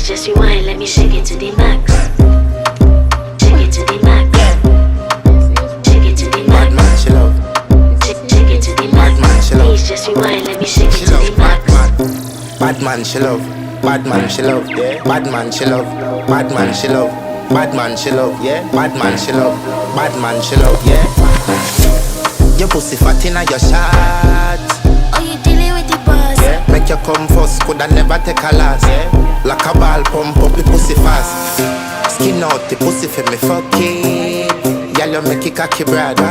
Please just rewind, let me shake it to the max. Shake it to the max. Shake it to the Bad max. man, she love. Shake it to the Bad man, max. she love. Please just rewind, let me shake She it to love. the max. Bad man, she love. Bad man, she love. Yeah. Bad man, she love. Bad man, she love. Bad man, she love. Yeah. Bad man, she love. Bad man, she love. Yeah. Your pussy fat inna your shot. Oh, you dealing with the boss? Yeah. Make you come first, coulda never take a last. Yeah. Like a ball pump up the pussy fast. Skin out the pussy for me fuck it. Y'all you make it cocky brother.